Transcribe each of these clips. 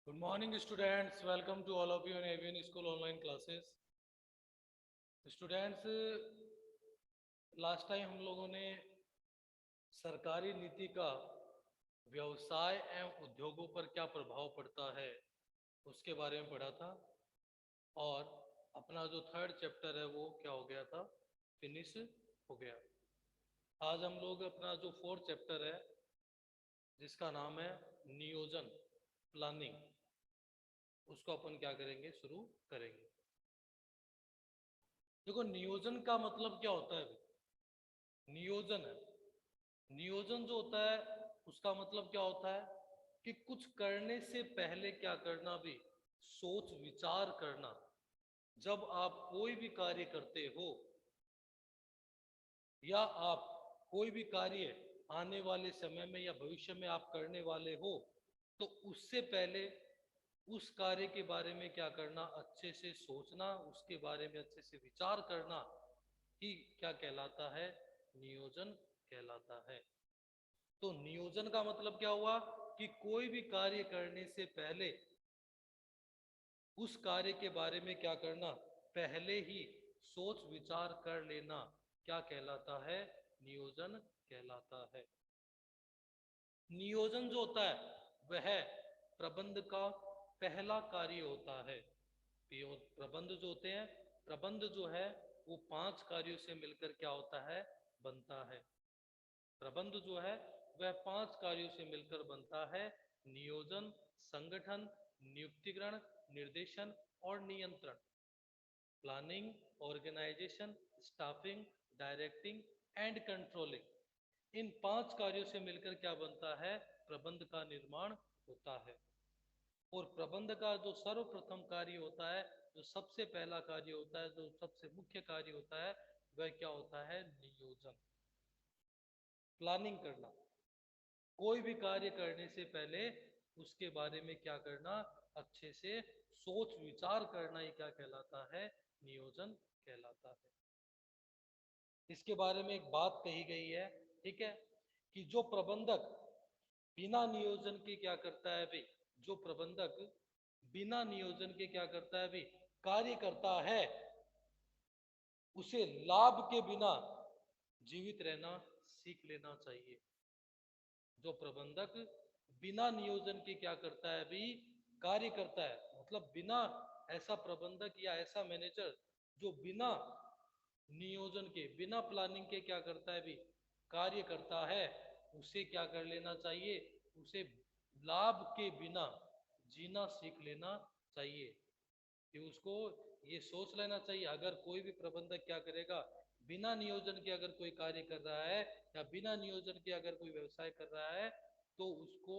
Good morning students, welcome to all of you in Avian School online classes. Students, last time हम लोगों ने सरकारी नीति का व्यवसाय एवं उद्योगों पर क्या प्रभाव पड़ता है उसके बारे में पढ़ा था और अपना जो थर्ड चैप्टर है वो क्या हो गया था, फिनिश हो गया। आज हम लोग अपना जो फोर्थ चैप्टर है जिसका नाम है नियोजन प्लानिंग, उसको अपन क्या करेंगे, शुरू करेंगे। देखो नियोजन का मतलब क्या होता है। नियोजन है, नियोजन जो होता है उसका मतलब क्या होता है कि कुछ करने से पहले क्या करना, भी सोच विचार करना। जब आप कोई भी कार्य करते हो या आप कोई भी कार्य आने वाले समय में या भविष्य में आप करने वाले हो, तो उससे पहले उस कार्य के बारे में क्या करना, अच्छे से सोचना, उसके बारे में अच्छे से विचार करना ही क्या कहलाता है, नियोजन कहलाता है। तो नियोजन का मतलब क्या हुआ कि कोई भी कार्य करने से पहले उस कार्य के बारे में क्या करना, पहले ही सोच विचार कर लेना, क्या कहलाता है, नियोजन कहलाता है। नियोजन जो होता है वह प्रबंध का पहला कार्य होता है। प्रबंध जो होते हैं, प्रबंध जो है वो 5 कार्यों से मिलकर क्या होता है, बनता है। प्रबंध जो है वह 5 कार्यों से मिलकर बनता है। नियोजन, संगठन, नियुक्तिकरण, निर्देशन और नियंत्रण। Planning, organisation, staffing, directing and controlling. इन 5 कार्यों से मिलकर क्या बनता है, प्रबंध का निर्माण होता है। और प्रबंध का जो सर्वप्रथम कार्य होता है, जो सबसे पहला कार्य होता है, जो सबसे मुख्य कार्य होता है, वह क्या होता है, नियोजन, प्लानिंग करना। कोई भी कार्य करने से पहले उसके बारे में क्या करना, अच्छे से सोच विचार करना, ही क्या कहलाता है, नियोजन कहलाता है। इसके बारे में एक बात कही गई है, ठीक है, कि जो प्रबंधक बिना नियोजन के क्या करता है भाई, जो प्रबंधक बिना नियोजन के क्या करता है भाई, कार्य करता है, उसे लाभ के बिना जीवित रहना सीख लेना चाहिए। जो प्रबंधक बिना नियोजन के क्या करता है भी, कार्य करता है, मतलब बिना, ऐसा प्रबंधक या ऐसा मैनेजर जो बिना नियोजन के, बिना प्लानिंग के क्या करता है भी, कार्य करता है, उसे क्या कर लेना चाहिए, उसे लाभ के बिना जीना सीख लेना चाहिए। कि उसको ये सोच लेना चाहिए, अगर कोई भी प्रबंधक क्या करेगा, बिना नियोजन के अगर कोई कार्य कर रहा है या बिना नियोजन के अगर कोई व्यवसाय कर रहा है, तो उसको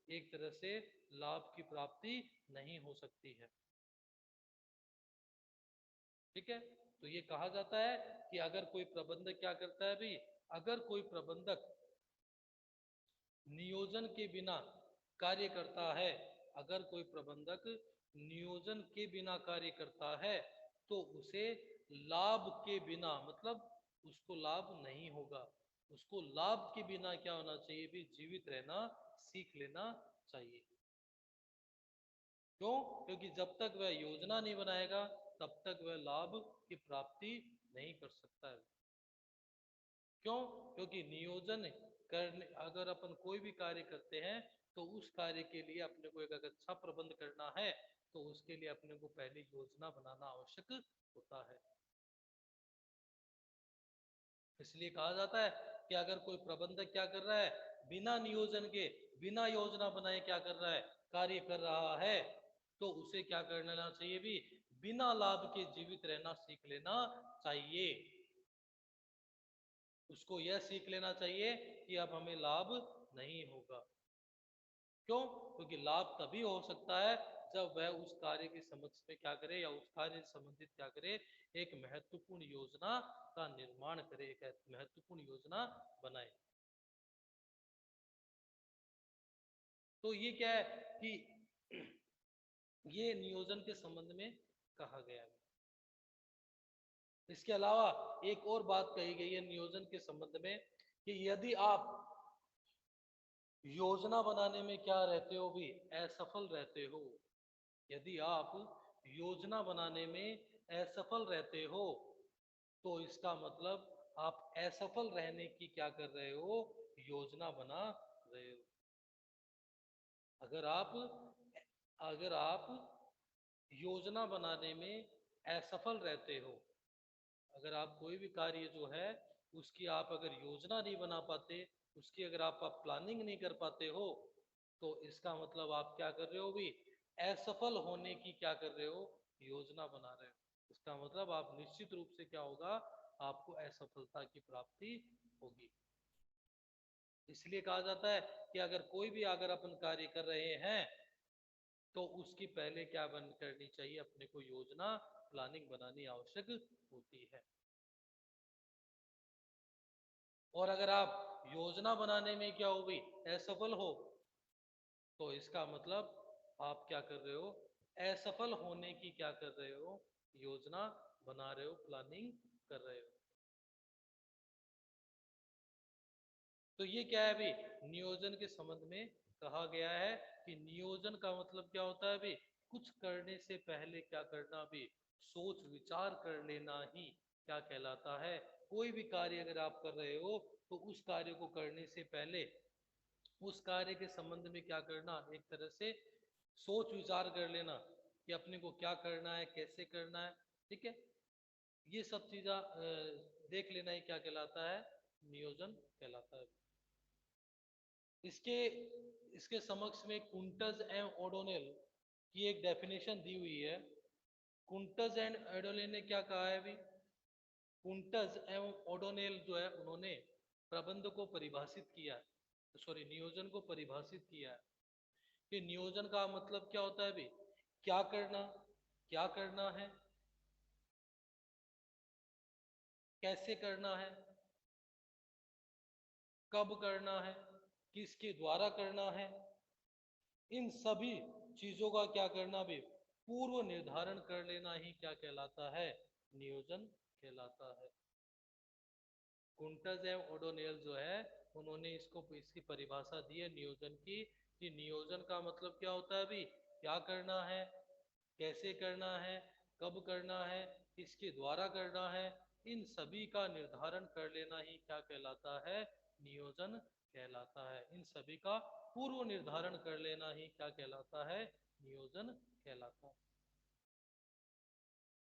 एक तरह से लाभ की प्राप्ति नहीं हो सकती है। ठीक है, तो ये कहा जाता है कि अगर कोई प्रबंधक क्या करता है भी, अगर कोई प्रबंधक नियोजन के बिना कार्य करता है, अगर कोई प्रबंधक नियोजन के बिना कार्य करता है, तो उसे लाभ के बिना, मतलब उसको लाभ नहीं होगा, उसको लाभ के बिना क्या होना चाहिए भी, जीवित रहना सीख लेना चाहिए। क्यों? क्योंकि जब तक वह योजना नहीं बनाएगा तब तक वह लाभ की प्राप्ति नहीं कर सकता है। क्यों? क्योंकि नियोजन करने, अगर अपन कोई भी कार्य करते हैं तो उस कार्य के लिए अपने को एक अगर अच्छा प्रबंध करना है, तो उसके लिए अपने को पहले योजना बनाना आवश्यक होता है। इसलिए कहा जाता है कि अगर कोई प्रबंधक क्या कर रहा है, बिना नियोजन के, बिना योजना बनाए क्या कर रहा है, कार्य कर रहा है, तो उसे क्या कर लेना चाहिए भी, बिना लाभ के जीवित रहना सीख लेना चाहिए। उसको यह सीख लेना चाहिए कि अब हमें लाभ नहीं होगा। क्यों? क्योंकि लाभ तभी हो सकता है जब वह उस कार्य के समक्ष में क्या करे, या उस कार्य से संबंधित क्या करे, एक महत्वपूर्ण योजना का निर्माण करे, एक महत्वपूर्ण योजना बनाए। तो ये क्या है कि ये नियोजन के संबंध में कहा गया है। इसके अलावा एक और बात कही गई है नियोजन के संबंध में, कि यदि आप योजना बनाने में क्या रहते हो भी, असफल रहते हो। यदि आप योजना बनाने में असफल रहते हो तो इसका मतलब आप असफल रहने की क्या कर रहे हो, योजना बना रहे हो। अगर आप योजना बनाने में असफल रहते हो, अगर आप कोई भी कार्य जो है उसकी आप अगर योजना नहीं बना पाते, उसकी अगर आप प्लानिंग नहीं कर पाते हो, तो इसका मतलब आप क्या कर रहे हो भी, असफल होने की क्या कर रहे हो, योजना बना रहे हो। इसका मतलब आप निश्चित रूप से क्या होगा, आपको असफलता की प्राप्ति होगी। इसलिए कहा जाता है कि अगर कोई भी अगर अपन कार्य कर रहे हैं तो उसकी पहले क्या बन करनी चाहिए, अपने को योजना प्लानिंग बनानी आवश्यक होती है। और अगर आप योजना बनाने में क्या हो गई, असफल हो, तो इसका मतलब आप क्या कर रहे हो, असफल होने की क्या कर रहे हो, योजना बना रहे हो, प्लानिंग कर रहे हो। तो ये क्या है अभी, नियोजन के संबंध में कहा गया है कि नियोजन का मतलब क्या होता है अभी, कुछ करने से पहले क्या करना अभी, सोच विचार कर लेना ही क्या कहलाता है। कोई भी कार्य अगर आप कर रहे हो तो उस कार्य को करने से पहले उस कार्य के संबंध में क्या करना, एक तरह से सोच विचार कर लेना कि अपने को क्या करना है, कैसे करना है। ठीक है, ये सब चीजें देख लेना ही क्या कहलाता है, नियोजन कहलाता है। इसके इसके समक्ष में कुंटज एंड ओडोनेल की एक डेफिनेशन दी हुई है। कुंटज एंड ओडोनेल ने क्या कहा है अभी, कुंटज एवं ओडोनेल जो है उन्होंने प्रबंध को परिभाषित किया, सॉरी नियोजन को परिभाषित किया है कि नियोजन का मतलब क्या होता है अभी, क्या करना है, कैसे करना है, कब करना है, किसके द्वारा करना है, इन सभी चीजों का क्या करना भी, पूर्व निर्धारण कर लेना ही क्या कहलाता है, नियोजन कहलाता है। कुंटज एवं ओडोनियल जो है उन्होंने इसकी परिभाषा दी है नियोजन की, कि नियोजन का मतलब क्या होता है अभी, क्या करना है, कैसे करना है, कब करना है, किसके द्वारा करना है, इन सभी का निर्धारण कर लेना ही क्या कहलाता है, नियोजन कहलाता है। इन सभी का पूर्व निर्धारण कर लेना ही क्या कहलाता है, नियोजन कहलाता है।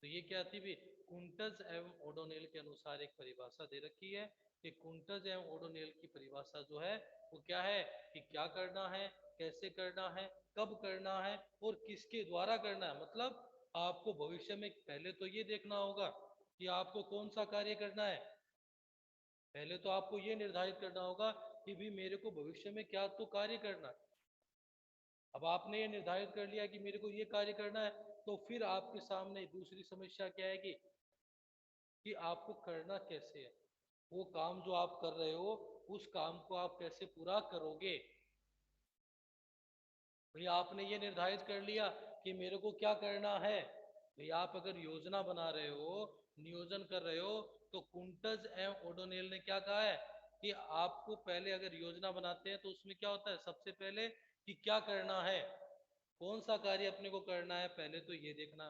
तो ये क्या थी भी, कुंटज एवं ओडोनेल के अनुसार एक परिभाषा दे रखी है कि कुंटज एवं ओडोनेल की परिभाषा जो है वो क्या है, कि क्या करना है, कैसे करना है, कब करना है और किसके द्वारा करना है। मतलब आपको भविष्य में पहले तो ये देखना होगा कि आपको कौन सा कार्य करना है। पहले तो आपको ये निर्धारित करना होगा कि भी मेरे को भविष्य में क्या तो कार्य करना है। अब आपने ये निर्धारित कर लिया कि मेरे को ये कार्य करना है, तो फिर आपके सामने दूसरी समस्या क्या है कि आपको करना कैसे है, वो काम जो आप कर रहे हो उस काम को आप कैसे पूरा करोगे। भाई आपने ये निर्धारित कर लिया कि मेरे को क्या करना है, भाई आप अगर योजना बना रहे हो, नियोजन कर रहे हो, तो कुंटज एवं ओडोनेल ने क्या कहा है कि आपको पहले अगर योजना बनाते हैं तो उसमें क्या होता है, सबसे पहले कि क्या करना है, कौन सा कार्य अपने को करना है, पहले तो ये देखना।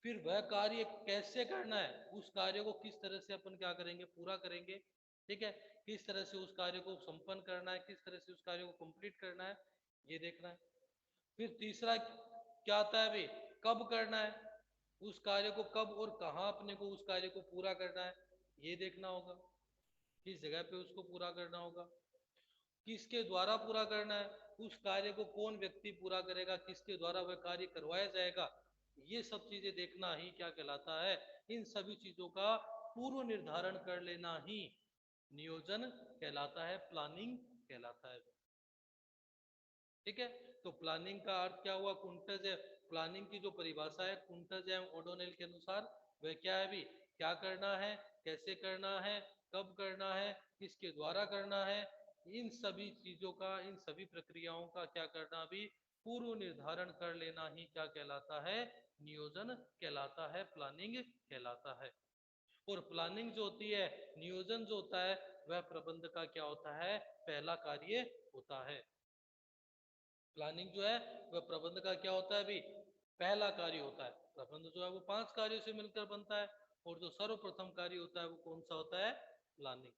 फिर वह कार्य कैसे करना है, उस कार्य को किस तरह से अपन क्या करेंगे, पूरा करेंगे। ठीक है, किस तरह से उस कार्य को संपन्न करना है, किस तरह से उस कार्य को कंप्लीट करना है, ये देखना है। फिर तीसरा क्या आता है अभी, कब करना है, उस कार्य को कब और कहाँ अपने को उस कार्य को पूरा करना है, ये देखना होगा, किस जगह पे उसको पूरा करना होगा, किसके द्वारा पूरा करना है, उस कार्य को कौन व्यक्ति पूरा करेगा, किसके द्वारा वह कार्य करवाया जाएगा, ये सब चीजें देखना ही क्या कहलाता है, इन सभी चीजों का पूर्व निर्धारण कर लेना ही नियोजन कहलाता है, प्लानिंग कहलाता है। ठीक है, तो प्लानिंग का अर्थ क्या हुआ, कुंटज है, प्लानिंग की जो परिभाषा है कुंटज एवं ओडोनेल के अनुसार वह क्या है भी, क्या करना है, कैसे करना है, कब करना है, किसके द्वारा करना है, इन सभी चीजों का, इन सभी प्रक्रियाओं का क्या करना भी, पूर्व निर्धारण कर लेना ही क्या कहलाता है, नियोजन कहलाता है, प्लानिंग कहलाता है। और प्लानिंग जो होती है, नियोजन जो होता है वह प्रबंध का क्या होता है, पहला कार्य होता है। प्लानिंग जो है वह प्रबंध का क्या होता है, अभी पहला कार्य होता है। प्रबंध जो है वो 5 कार्यों से मिलकर बनता है, और जो सर्वप्रथम कार्य होता है वो कौन सा होता है, प्लानिंग।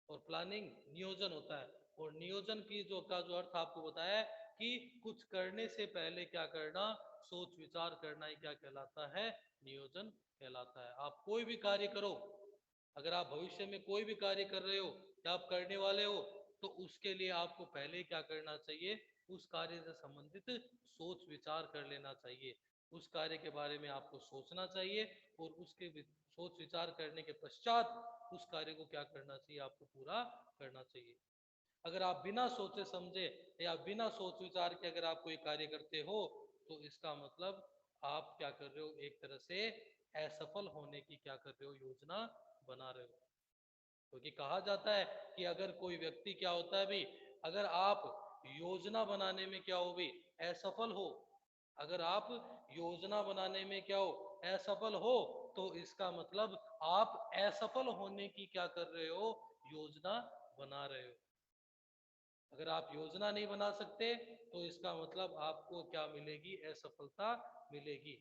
और प्लानिंग नियोजन होता है, और नियोजन की जो अर्थ आपको बताया है कि कुछ करने से पहले क्या करना, सोच विचार करना ही क्या कहलाता है, नियोजन कहलाता है। आप कोई भी कार्य करो, अगर आप भविष्य में कोई भी कार्य कर रहे हो या आप करने वाले हो, तो उसके लिए आपको पहले क्या करना चाहिए, उस कार्य से संबंधित सोच विचार कर लेना चाहिए। उस कार्य के बारे में आपको सोचना चाहिए, और उसके सोच विचार करने के पश्चात उस कार्य को क्या करना चाहिए, आपको पूरा करना चाहिए। अगर आप बिना सोचे समझे या बिना सोच विचार के अगर आप कोई कार्य करते हो, तो इसका मतलब आप क्या कर रहे हो, एक तरह से असफल होने की क्या कर रहे हो, योजना बना रहे हो। क्योंकि कहा जाता है कि अगर कोई व्यक्ति क्या होता है भी, अगर आप योजना बनाने में क्या हो भी, असफल हो, अगर आप योजना बनाने में क्या हो, असफल हो, तो इसका मतलब आप असफल होने की क्या कर रहे हो, योजना बना रहे हो। अगर आप योजना नहीं बना सकते, तो इसका मतलब आपको क्या मिलेगी, असफलता मिलेगी।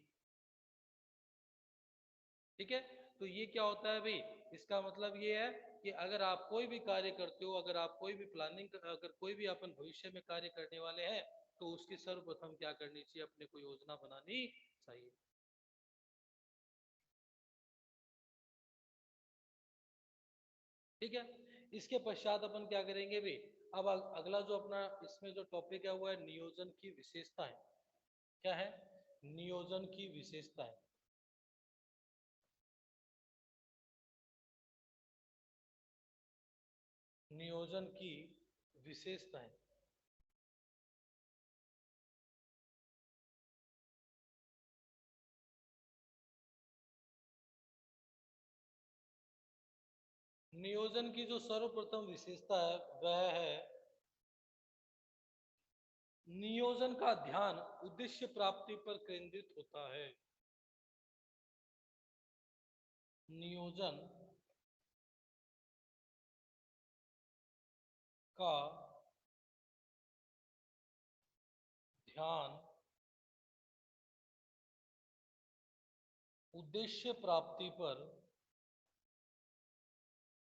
ठीक है, तो ये क्या होता है भाई, इसका मतलब ये है कि अगर आप कोई भी कार्य करते हो, अगर आप कोई भी प्लानिंग, अगर कोई भी अपन भविष्य में कार्य करने वाले हैं, तो उसकी सर्वप्रथम क्या करनी चाहिए, अपने को योजना बनानी चाहिए। ठीक है, इसके पश्चात अपन क्या करेंगे भी, अब अगला जो अपना इसमें जो टॉपिक है वो है नियोजन की विशेषताएं। क्या है, नियोजन की विशेषताएं। नियोजन की विशेषताएं। नियोजन की जो सर्वप्रथम विशेषता है वह है, नियोजन का ध्यान उद्देश्य प्राप्ति पर केंद्रित होता है। नियोजन का ध्यान उद्देश्य प्राप्ति पर,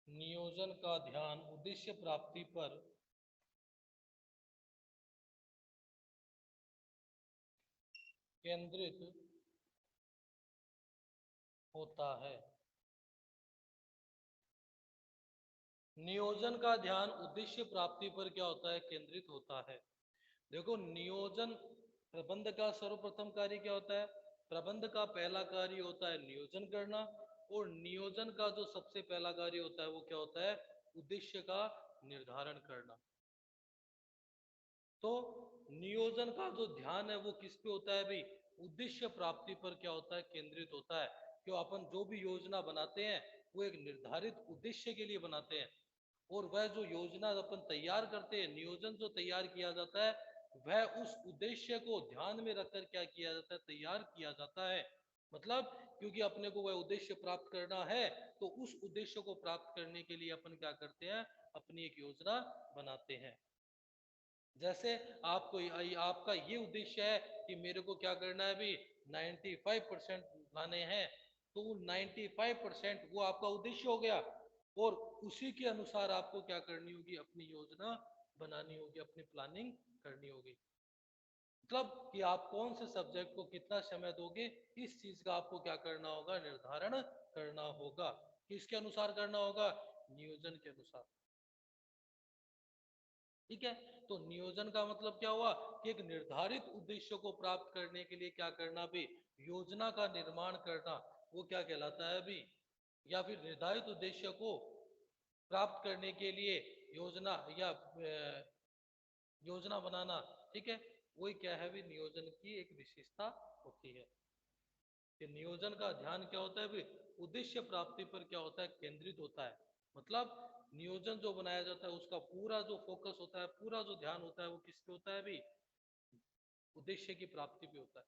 नियोजन का ध्यान उद्देश्य प्राप्ति पर केंद्रित होता है। नियोजन का ध्यान उद्देश्य प्राप्ति पर क्या होता है, केंद्रित होता है। देखो, नियोजन प्रबंध का सर्वप्रथम कार्य क्या होता है, प्रबंध का पहला कार्य होता है नियोजन करना, और नियोजन का जो सबसे पहला कार्य होता है वो क्या होता है, उद्देश्य का निर्धारण करना। तो नियोजन का जो ध्यान है वो किस पे होता है भाई, उद्देश्य प्राप्ति पर क्या होता है, केंद्रित होता है। क्यों, अपन जो भी योजना बनाते हैं वो एक निर्धारित उद्देश्य के लिए बनाते हैं, और वह जो योजना अपन तैयार करते हैं, नियोजन जो तैयार किया जाता है, वह उस उद्देश्य को ध्यान में रखकर क्या किया जाता है, तैयार किया जाता है। मतलब क्योंकि अपने को वह उद्देश्य प्राप्त करना है, तो उस उद्देश्य को प्राप्त करने के लिए अपन क्या करते हैं, अपनी एक योजना बनाते हैं। जैसे आपको आपका ये उद्देश्य है कि मेरे को क्या करना है अभी, 95% लाने हैं, तो 95% वो आपका उद्देश्य हो गया, और उसी के अनुसार आपको क्या करनी होगी, अपनी योजना बनानी होगी, अपनी प्लानिंग करनी होगी। मतलब कि आप कौन से सब्जेक्ट को कितना समय दोगे, इस चीज का आपको क्या करना होगा, निर्धारण करना होगा। किसके अनुसार करना होगा, नियोजन के अनुसार। ठीक है, तो नियोजन का मतलब क्या हुआ कि एक निर्धारित उद्देश्य को प्राप्त करने के लिए क्या करना भी, योजना का निर्माण करना, वो क्या कहलाता है अभी, या फिर निर्धारित उद्देश्य को प्राप्त करने के लिए योजना या योजना बनाना। ठीक है, वही क्या है भी, नियोजन की एक विशेषता होती है कि नियोजन का ध्यान क्या होता है भी, उद्देश्य प्राप्ति पर क्या होता है, केंद्रित होता है। मतलब नियोजन जो बनाया जाता है उसका पूरा जो फोकस होता है, पूरा जो ध्यान होता है वो किस पे होता है भी, उद्देश्य की प्राप्ति पे होता है।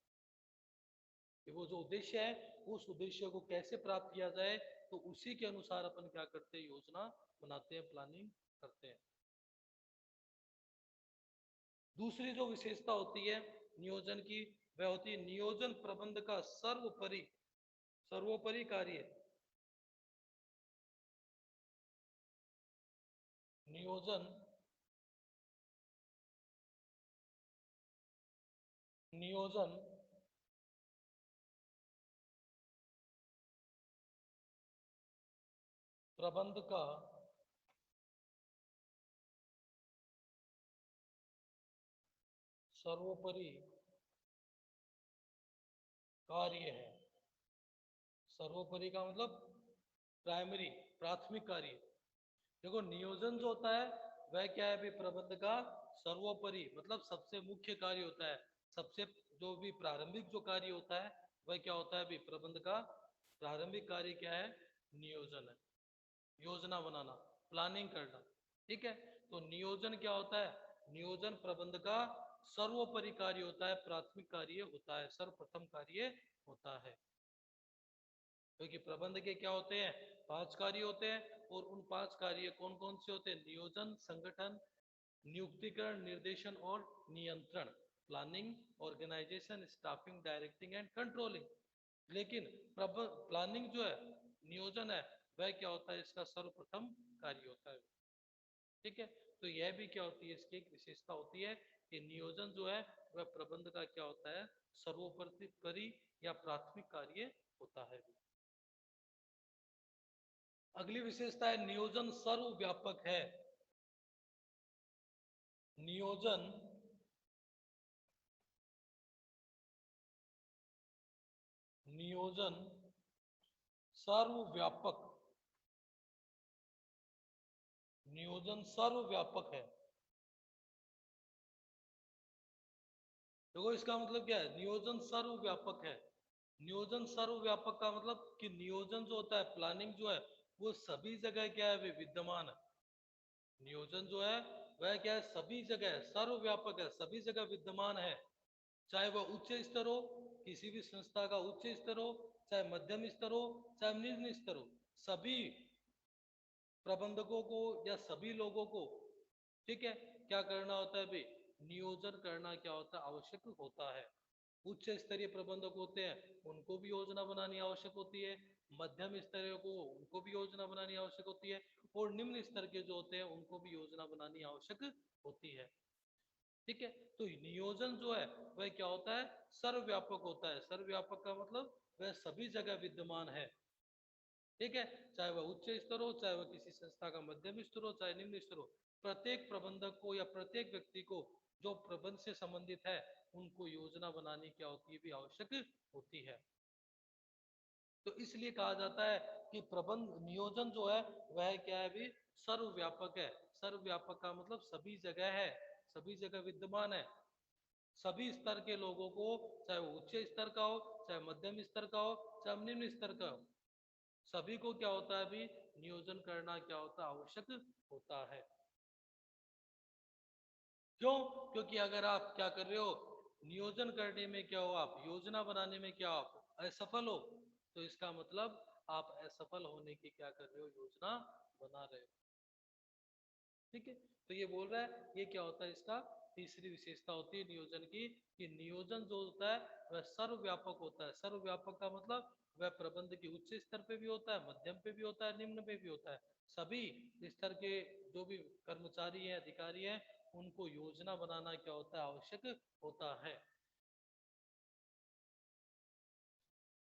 कि वो जो उद्देश्य है, उस उद्देश्य को कैसे प्राप्त किया जाए, तो उसी के अनुसार अपन क्या करते हैं, योजना बनाते हैं, प्लानिंग करते हैं। दूसरी जो विशेषता होती है नियोजन की, वह होती है नियोजन प्रबंध का सर्वोपरि सर्वोपरि कार्य। नियोजन नियोजन प्रबंध का सर्वोपरि कार्य है। सर्वोपरि का मतलब प्राइमरी, प्राथमिक कार्य। देखो नियोजन जो होता है वह क्या है भी, प्रबंध का सर्वोपरि मतलब सबसे मुख्य कार्य होता है। सबसे जो भी प्रारंभिक जो कार्य होता है वह क्या होता है भी, प्रबंध का प्रारंभिक कार्य क्या है, नियोजन है। योजना बनाना, प्लानिंग करना। ठीक है, तो नियोजन क्या होता है, नियोजन प्रबंध का सर्वोपरि कार्य होता है, प्राथमिक कार्य होता है, सर्वप्रथम कार्य होता है। क्योंकि प्रबंध के क्या होते हैं, 5 कार्य होते हैं, और उन 5 कार्य कौन कौन से होते हैं, नियोजन, संगठन, नियुक्तिकरण, निर्देशन और नियंत्रण। Planning, organisation, staffing, directing and controlling. लेकिन प्लानिंग जो है, नियोजन है, वह क्या होता है, इसका सर्वप्रथम कार्य होता है। ठीक है, तो यह भी क्या होती है, इसकी एक विशेषता होती है कि नियोजन जो है वह प्रबंध का क्या होता है, सर्वोपरि या प्राथमिक कार्य होता है। अगली विशेषता है नियोजन सर्वव्यापक है। नियोजन नियोजन सर्वव्यापक, नियोजन सर्वव्यापक है। देखो इसका मतलब क्या है, नियोजन सर्वव्यापक है। नियोजन सर्वव्यापक का मतलब कि नियोजन जो होता है, प्लानिंग जो है, वो सभी जगह क्या है, विद्यमान है। नियोजन जो है वह क्या है, सभी जगह सर्वव्यापक है, सभी जगह विद्यमान है। चाहे वह उच्च स्तर हो, किसी भी संस्था का उच्च स्तर हो, चाहे मध्यम स्तर हो, चाहे निम्न स्तर हो, सभी प्रबंधकों को या सभी लोगों को, ठीक है, क्या करना होता है भाई, नियोजन करना क्या होता है, आवश्यक होता है। उच्च स्तरीय प्रबंधक होते हैं, उनको भी योजना बनानी आवश्यक होती है। मध्यम स्तरीय को, उनको भी योजना बनानी आवश्यक होती है। और निम्न स्तर के जो होते हैं उनको भी योजना बनानी आवश्यक होती है। ठीक है, तो नियोजन जो है वह क्या होता है, सर्वव्यापक होता है। सर्वव्यापक का मतलब वह सभी जगह विद्यमान है। ठीक है, चाहे वह उच्च स्तर हो, चाहे वह किसी संस्था का मध्यम स्तर हो, चाहे निम्न स्तर हो, प्रत्येक प्रबंधक को या प्रत्येक व्यक्ति को जो प्रबंध से संबंधित है उनको योजना बनाने क्या होती है भी, आवश्यक होती है। तो इसलिए कहा जाता है कि प्रबंध नियोजन जो है वह क्या है भी, सर्वव्यापक है। सर्वव्यापक का मतलब सभी जगह है, सभी जगह विद्यमान है। सभी स्तर के लोगों को, चाहे वो उच्च स्तर का हो, चाहे मध्यम स्तर का हो, चाहे निम्न स्तर का हो, सभी को क्या होता है अभी, नियोजन करना क्या होता है, आवश्यक होता है। क्यों? क्योंकि अगर आप क्या कर रहे हो, नियोजन करने में क्या हो, आप योजना बनाने में क्या आप असफल हो, तो इसका मतलब आप असफल होने की क्या कर रहे हो, योजना बना रहे हो। ठीक है, तो ये बोल रहा है ये क्या होता है, इसका तीसरी विशेषता होती है नियोजन की, कि नियोजन जो होता है वह सर्वव्यापक होता है। सर्वव्यापक का मतलब वह प्रबंध के उच्च स्तर पे भी होता है, मध्यम पे भी होता है, निम्न पे भी होता है। सभी स्तर के जो भी कर्मचारी हैं, अधिकारी हैं, उनको योजना बनाना क्या होता है, आवश्यक होता है।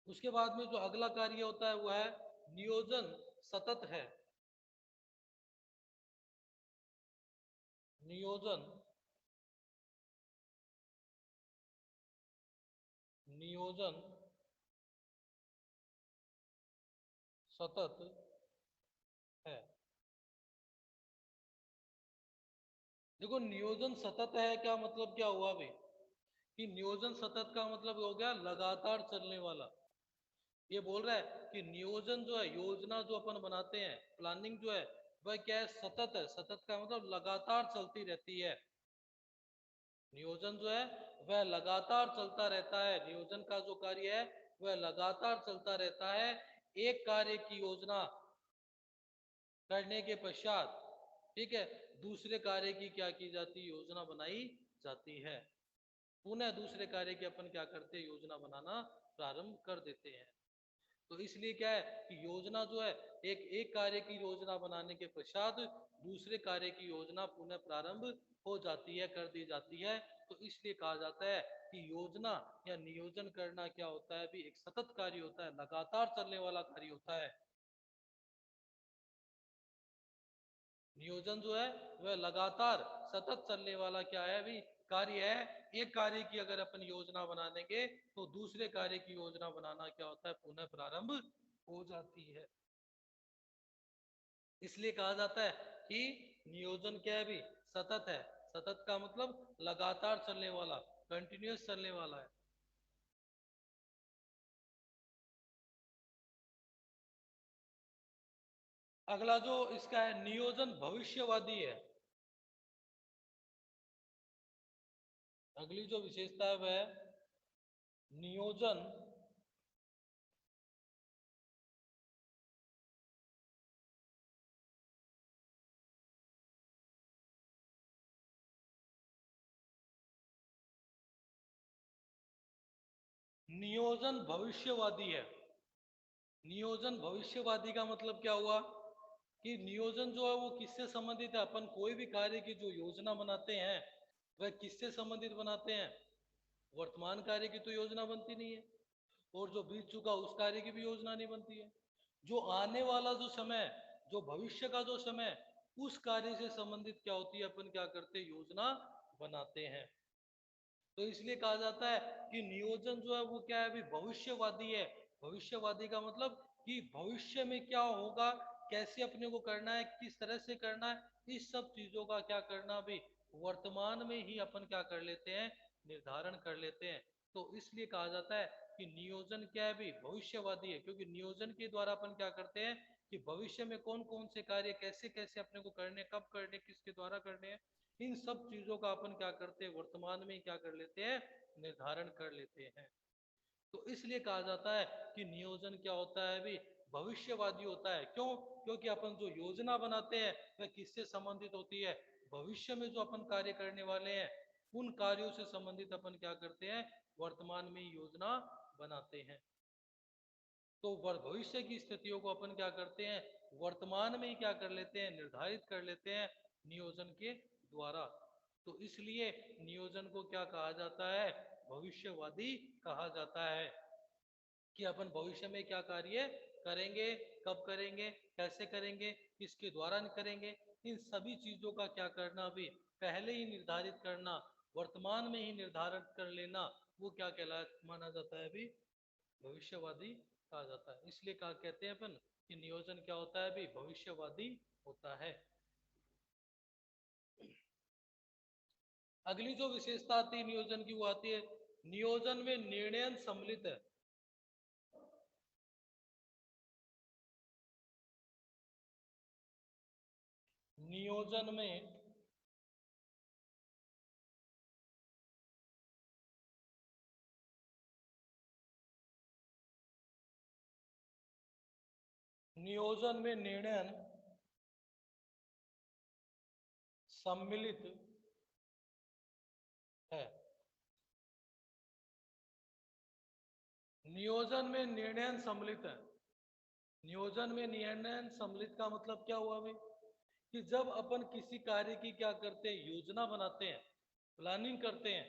उसके बाद में जो अगला कार्य होता है वह है नियोजन सतत है। नियोजन नियोजन सतत है। देखो नियोजन सतत है क्या मतलब क्या हुआ भाई, कि नियोजन सतत का मतलब हो गया लगातार चलने वाला। ये बोल रहा है कि नियोजन जो है, योजना जो अपन बनाते हैं, प्लानिंग जो है वह क्या है, सतत है। सतत का मतलब लगातार चलती रहती है। नियोजन जो है वह लगातार चलता रहता है। नियोजन का जो कार्य है वह लगातार चलता रहता है। एक कार्य की योजना करने के पश्चात, ठीक है, दूसरे कार्य की क्या की जाती है, योजना बनाई जाती है। पुनः दूसरे कार्य की अपन क्या करते हैं, योजना बनाना प्रारंभ कर देते हैं। तो इसलिए क्या है कि योजना जो है, एक एक कार्य की योजना बनाने के पश्चात दूसरे कार्य की योजना पुनः प्रारंभ हो जाती है, कर दी जाती है। तो इसलिए कहा जाता है कि योजना या नियोजन करना क्या होता है, भी एक सतत कार्य होता है, लगातार चलने वाला कार्य होता है। नियोजन जो है वह लगातार सतत चलने वाला क्या है, भी कार्य है। एक कार्य की अगर अपन योजना बना देंगे तो दूसरे कार्य की योजना बनाना क्या होता है, पुनः प्रारंभ हो जाती है। इसलिए कहा जाता है कि नियोजन क्या है, भी सतत है। सतत का मतलब लगातार चलने वाला, कंटिन्यूअस चलने वाला है। अगला जो इसका है, नियोजन भविष्यवादी है। अगली जो विशेषता है वह नियोजन नियोजन भविष्यवादी है। नियोजन भविष्यवादी का मतलब क्या हुआ कि नियोजन जो है वो किससे संबंधित है, अपन कोई भी कार्य की जो योजना बनाते हैं वह किससे संबंधित बनाते हैं, वर्तमान कार्य की तो योजना बनती नहीं है, और जो बीत चुका उस कार्य की भी योजना नहीं बनती है। जो आने वाला जो समय, जो भविष्य का जो समय, उस कार्य से संबंधित क्या होती है, अपन क्या करते हैं, योजना बनाते हैं। तो इसलिए कहा जाता है कि नियोजन जो है वो क्या है, अभी भविष्यवादी है। भविष्यवादी का मतलब कि भविष्य में क्या होगा, कैसे अपने को करना है, किस तरह से करना है, इस सब चीजों का क्या करना, भी वर्तमान में ही अपन क्या कर लेते हैं, निर्धारण कर लेते हैं। तो इसलिए कहा जाता है कि नियोजन क्या है, भी भविष्यवादी है, क्योंकि नियोजन के द्वारा अपन क्या करते हैं कि भविष्य में कौन कौन से कार्य कैसे कैसे अपने को करने, कब करने, किसके द्वारा करने हैं, इन सब चीजों का अपन क्या करते हैं, वर्तमान में ही क्या कर लेते हैं, निर्धारण कर लेते हैं। तो इसलिए कहा जाता है कि नियोजन क्या होता है, भी भविष्यवादी होता है। क्यों? क्योंकि अपन जो योजना बनाते हैं वह किससे संबंधित होती है, भविष्य में जो अपन कार्य करने वाले हैं उन कार्यों से संबंधित अपन क्या करते हैं, वर्तमान में ही योजना बनाते हैं। तो भविष्य की स्थितियों को अपन क्या करते हैं, वर्तमान में ही क्या कर लेते हैं, निर्धारित कर लेते हैं नियोजन के द्वारा। तो इसलिए नियोजन को क्या कहा जाता है, भविष्यवादी कहा जाता है। कि अपन भविष्य में क्या कार्य करेंगे, कब करेंगे, कैसे करेंगे, किसके द्वारा करेंगे, इन सभी चीजों का क्या करना, भी पहले ही निर्धारित करना, वर्तमान में ही निर्धारित कर लेना, वो क्या कहला माना जाता है, भी भविष्यवादी कहा जाता है। इसलिए कहा कहते हैं अपन कि नियोजन क्या होता है, भी भविष्यवादी होता है। अगली जो विशेषता आती है नियोजन की, वो आती है नियोजन में निर्णय सम्मिलित है। नियोजन में नियोजन में निर्णय सम्मिलित है। नियोजन में निर्णय सम्मिलित है। नियोजन में निर्णय सम्मिलित का मतलब क्या हुआ भाई, कि जब अपन किसी कार्य की क्या करते हैं, योजना बनाते हैं, प्लानिंग करते हैं,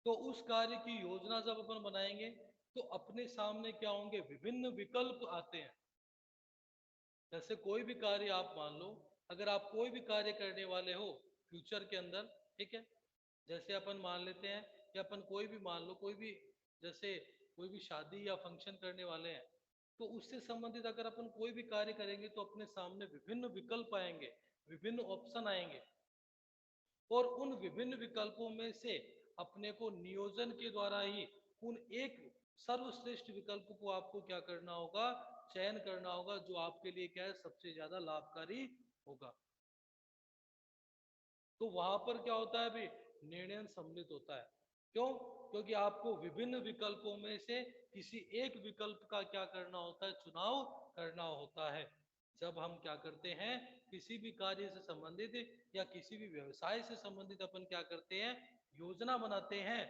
तो उस कार्य की योजना जब अपन बनाएंगे तो अपने सामने क्या होंगे, विभिन्न विकल्प आते हैं। जैसे कोई भी कार्य आप मान लो, अगर आप कोई भी कार्य करने वाले हो फ्यूचर के अंदर, ठीक है, जैसे अपन मान लेते हैं कि अपन कोई भी मान लो, कोई भी जैसे कोई भी शादी या फंक्शन करने वाले हैं, तो उससे संबंधित अगर अपन कोई भी कार्य करेंगे तो अपने सामने विभिन्न विकल्प आएंगे, विभिन्न ऑप्शन आएंगे, और उन विभिन्न विकल्पों में से अपने को नियोजन के द्वारा ही उन एक सर्वश्रेष्ठ विकल्प को आपको क्या करना होगा, चयन करना होगा, जो आपके लिए क्या है, सबसे ज्यादा लाभकारी होगा। तो वहां पर क्या होता है, भी निर्णय सम्मिलित होता है। क्यों? क्योंकि आपको विभिन्न विकल्पों में से किसी एक विकल्प का क्या करना होता है, चुनाव करना होता है। जब हम क्या करते हैं, किसी भी कार्य से संबंधित या किसी भी व्यवसाय से संबंधित अपन क्या करते हैं, योजना बनाते हैं,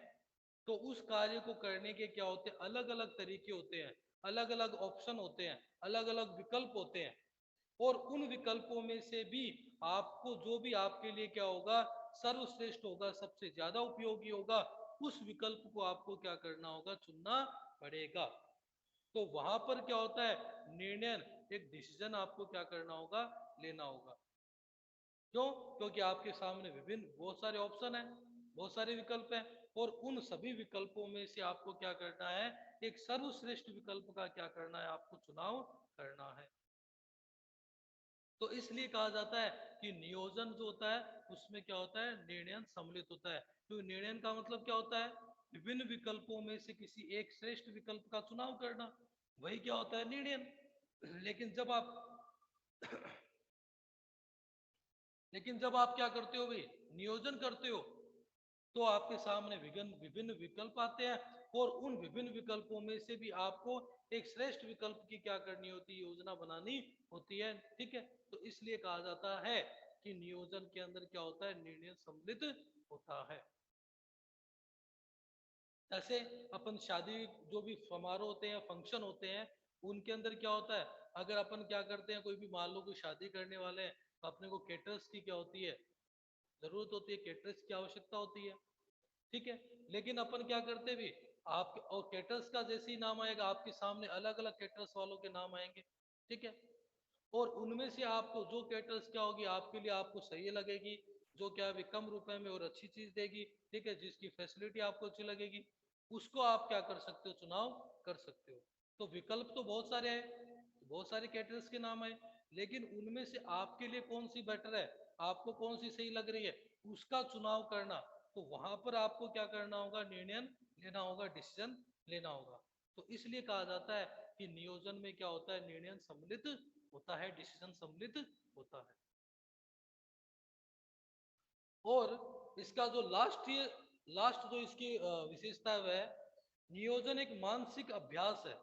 तो उस कार्य को करने के क्या होते हैं, अलग अलग तरीके होते हैं, अलग अलग ऑप्शन होते हैं, अलग अलग विकल्प होते हैं। और उन विकल्पों में से भी आपको जो भी आपके लिए क्या होगा, सर्वश्रेष्ठ होगा, सबसे ज्यादा उपयोगी होगा, उस विकल्प को आपको क्या करना होगा, चुनना पड़ेगा। तो वहां पर क्या होता है, निर्णय, एक डिसीजन आपको क्या करना होगा, लेना होगा। क्यों? क्योंकि आपके सामने विभिन्न बहुत सारे ऑप्शन हैं, बहुत सारे विकल्प हैं, और उन सभी विकल्पों में से आपको क्या करना है, एक सर्वश्रेष्ठ विकल्प का क्या करना है, आपको चुनाव करना है। तो इसलिए कहा जाता है कि नियोजन जो होता है उसमें क्या होता है, निर्णय सम्मिलित होता है। तो निर्णय का मतलब क्या होता है, विभिन्न विकल्पों में से किसी एक श्रेष्ठ विकल्प का चुनाव करना, वही क्या होता है, निर्णय। लेकिन जब आप लेकिन जब आप क्या करते हो भाई, नियोजन करते हो, तो आपके सामने विभिन्न विभिन्न विकल्प आते हैं, और उन विभिन्न विकल्पों में से भी आपको एक श्रेष्ठ विकल्प की क्या करनी होती है, योजना बनानी होती है। ठीक है, तो इसलिए कहा जाता है कि नियोजन के अंदर क्या होता है, निर्णय सम्मिलित होता है। ऐसे अपन शादी, जो भी समारोह होते हैं, फंक्शन होते हैं, उनके अंदर क्या होता है, अगर अपन क्या करते हैं, कोई भी मान लो कोई शादी करने वाले हैं, तो अपने को केटर्स की क्या होती है, जरूरत होती है, केटर्स की आवश्यकता होती है। ठीक है, लेकिन अपन क्या करते भी, आप और कैटर्स का जैसे ही नाम आएगा, आपके सामने अलग अलग कैटर्स वालों के नाम आएंगे। ठीक है, और उनमें से आपको जो कैटर्स क्या होगी, आपके लिए आपको सही लगेगी, जो क्या है कम रुपए में और अच्छी चीज देगी, ठीक है, जिसकी फैसिलिटी आपको अच्छी लगेगी, उसको आप क्या कर सकते हो, चुनाव कर सकते हो। तो विकल्प तो बहुत सारे हैं, बहुत सारे कैटर्स के नाम है, लेकिन उनमें से आपके लिए कौन सी बेटर है, आपको कौन सी सही लग रही है, उसका चुनाव करना। तो वहां पर आपको क्या करना होगा, निर्णय लेना होगा, डिसीजन लेना होगा। तो इसलिए कहा जाता है कि नियोजन में क्या होता है, निर्णय सम्मिलित होता है, डिसीजन सम्मिलित होता है। और इसका जो लास्ट जो इसकी विशेषता है, वह है नियोजन एक मानसिक अभ्यास है।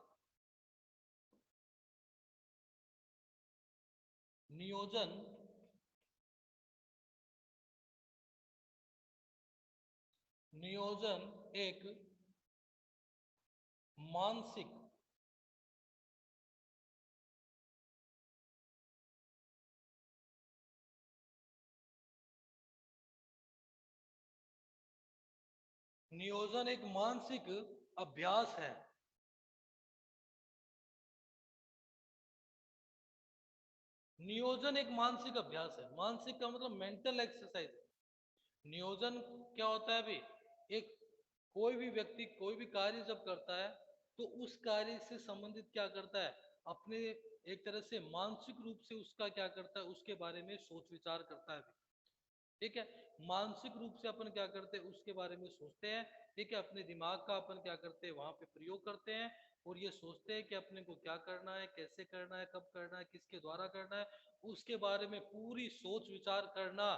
नियोजन नियोजन एक मानसिक नियोजन एक मानसिक अभ्यास है। नियोजन एक मानसिक अभ्यास है, मानसिक का मतलब मेंटल एक्सरसाइज। नियोजन क्या होता है भाई, एक कोई भी व्यक्ति कोई भी कार्य जब करता है, तो उस कार्य से संबंधित क्या करता है, अपने एक तरह से मानसिक रूप से उसका क्या करता है, उसके बारे में सोच विचार करता है। ठीक है, मानसिक रूप से अपन क्या करते हैं, उसके बारे में सोचते हैं। ठीक है, अपने दिमाग का अपन क्या करते हैं, वहां पे प्रयोग करते हैं, और ये सोचते हैं कि अपने को क्या करना है, कैसे करना है, कब करना है, किसके द्वारा करना है, उसके बारे में पूरी सोच विचार करना,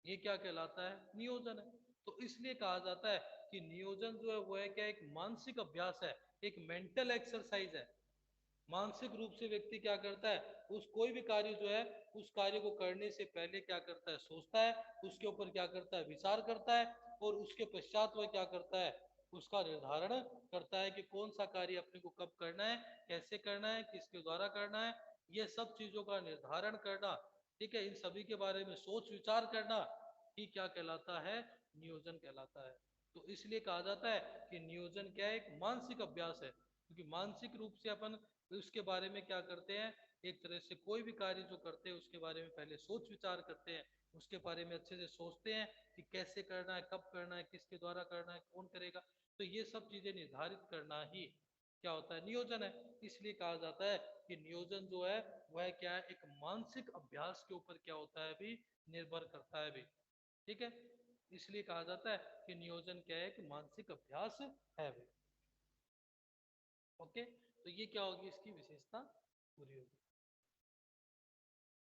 ये क्या कहलाता है, नियोजन है। तो इसलिए कहा जाता है कि नियोजन जो है वो है क्या, एक मानसिक अभ्यास है, एक मेंटल एक्सरसाइज है। मानसिक रूप से व्यक्ति क्या करता है, उस कोई भी कार्य जो है, उस कार्य को करने से पहले क्या करता है, सोचता है, उसके ऊपर क्या करता है, विचार करता है, और उसके पश्चात वह क्या करता है, उसका निर्धारण करता है कि कौन सा कार्य अपने को कब करना है, कैसे करना है, किसके द्वारा करना है, ये सब चीजों का निर्धारण करना। ठीक है, इन सभी के बारे में सोच विचार करना ही क्या कहलाता है, नियोजन कहलाता है। तो इसलिए कहा जाता है कि नियोजन क्या है, एक मानसिक अभ्यास है, क्योंकि मानसिक रूप से अपन उसके बारे में क्या करते हैं, एक तरह से कोई भी कार्य जो करते हैं उसके बारे में पहले सोच विचार करते हैं, उसके बारे में अच्छे से सोचते हैं कि कैसे करना है, कब करना है, किसके द्वारा करना है, कौन करेगा। तो ये सब चीजें निर्धारित करना ही क्या होता है, नियोजन है। इसलिए कहा जाता है कि नियोजन जो है वह क्या है, एक मानसिक अभ्यास के ऊपर क्या होता है भी, निर्भर करता है भी। ठीक है, इसलिए कहा जाता है कि नियोजन क्या है, एक मानसिक अभ्यास है भी। ओके, तो ये क्या होगी, इसकी विशेषता पूरी होगी।